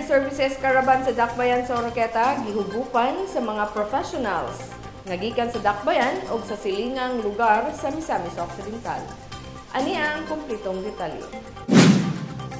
Services Caravan sa Dakbayan sa Oroqueta gihugupan sa mga professionals nga gikan sa Dakbayan o sa silingang lugar sa Misamis Occidental. Ani ang kumpletong detalye.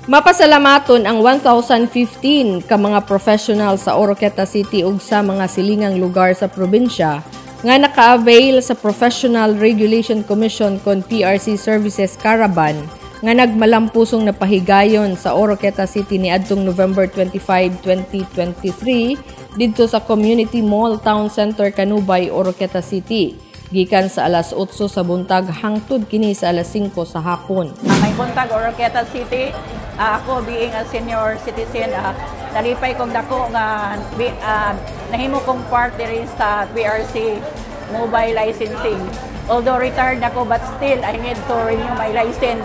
Mapasalamaton ang 1,015 ka mga professional sa Oroqueta City ug sa mga silingang lugar sa probinsya nga naka-avail sa Professional Regulation Commission kon PRC Services Caravan nga nagmalampusong napahigayon sa Oroqueta City niadtong November 25, 2023 didto sa Community Mall Town Center Kanubay, Oroqueta City. Gikan sa alas 8 sa buntag hangtod kini sa alas 5 sa hapon. May buntag Oroqueta City. Ako being a senior citizen, nalipay kong dako nga nahimo kong part diri sa PRC mobile licensing. Although retired ako, but still I need to renew my license.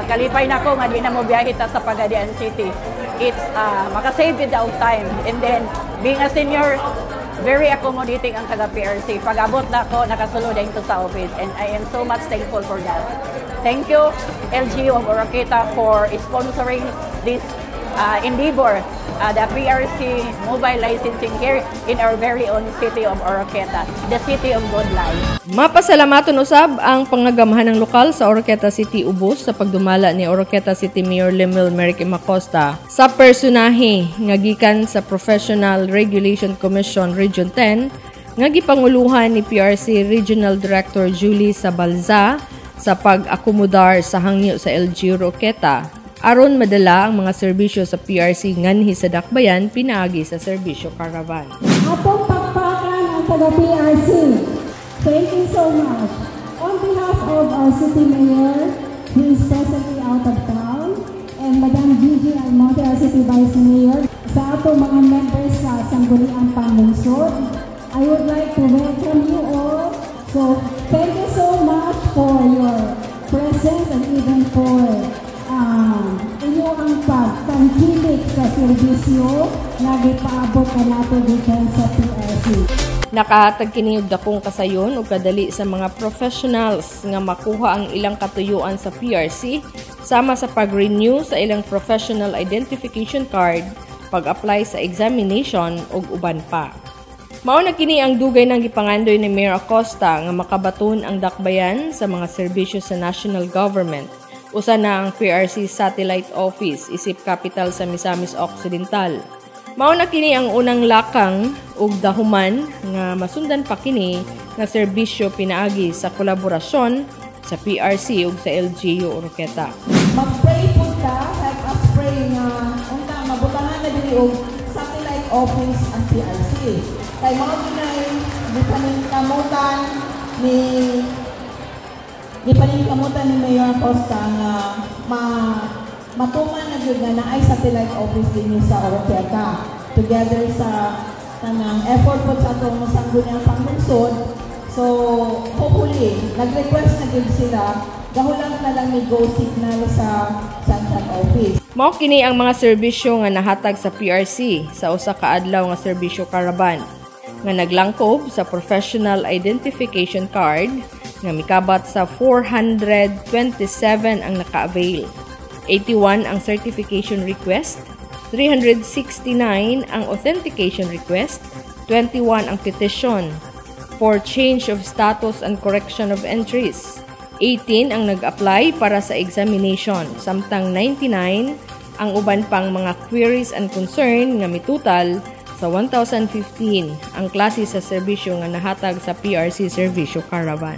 Kalipay na ko nga di na mo biyahe ta sa Pagadian City. It's makasave it out time. And then being a senior, very accommodating ang taga-PRC. Pag-abot na ako, nakasulod dito sa office. And I am so much thankful for that. Thank you, LGU of Oroqueta, for sponsoring this endeavor, the PRC mobile licensing here in our very own city of Oroqueta, the city of good life. Mapasalamaton usab ang pangagamhan ng lokal sa Oroqueta City ubos sa pagdumala ni Oroqueta City Mayor Lemil Merrick Macosta sa personahe nga gikan sa Professional Regulation Commission Region 10 nga gipanguluhan ni PRC Regional Director Julie Sabalza sa pag-akomodar sa hangyo sa LGU Oroqueta aron madala ang mga serbisyo sa PRC nganhi sa Dakbayan pinaagi sa serbisyo Caravan. Atong pakpakan ang taga-PRC. Thank you so much. On behalf of our City Mayor, who is presently out of town, and Madam Gigi Almonte, our City Vice Mayor, sa atong mga members sa Sangguniang Panlungsod, I would like to welcome you all. So, thank you so much for your presence and even for inyong pagtangkilik sa serbisyo na gipaabot na natin dito sa PRC. Nakahatag kini og dakong kasayon ug kadali sa mga professionals nga makuha ang ilang katuyuan sa PRC sama sa pag-renew sa ilang professional identification card, pag-apply sa examination ug uban pa. Mao na kini ang dugay ng gipangandoy ni Mayor Acosta nga makabaton ang Dakbayan sa mga serbisyo sa national government. Usa na ang PRC Satellite Office isip capital sa Misamis Occidental. Mao na kini ang unang lakang ug dahuman nga masundan pa kini nga serbisyo pinaagi sa kolaborasyon sa PRC ug sa LGU Oroqueta. Mag-pray po ka, like a spray nga unta mabutahan na diri og Satellite Office ang PRC. Kay mao ginay gipaningkamutan ni Mayor Acosta nga matuman na gyud nga naay satellite office din sa Oroqueta. Together sa tanang effort po sa atong Sangguniang Panlungsod. So hopefully nag-request na gyud sila gahulang na lang may go signal sa central office. Mao kini ang mga serbisyo nga nahatag sa PRC sa usa ka adlaw nga serbisyo Caravan nga naglangkob sa professional identification card nga mikabat sa 427 ang naka-avail. 81 ang certification request, 369 ang authentication request, 21 ang petition for change of status and correction of entries, 18 ang nag-apply para sa examination, samtang 99 ang uban pang mga queries and concern nga mitutal sa 1,015 ang klase sa serbisyo nga nahatag sa PRC Serbisyo Caravan.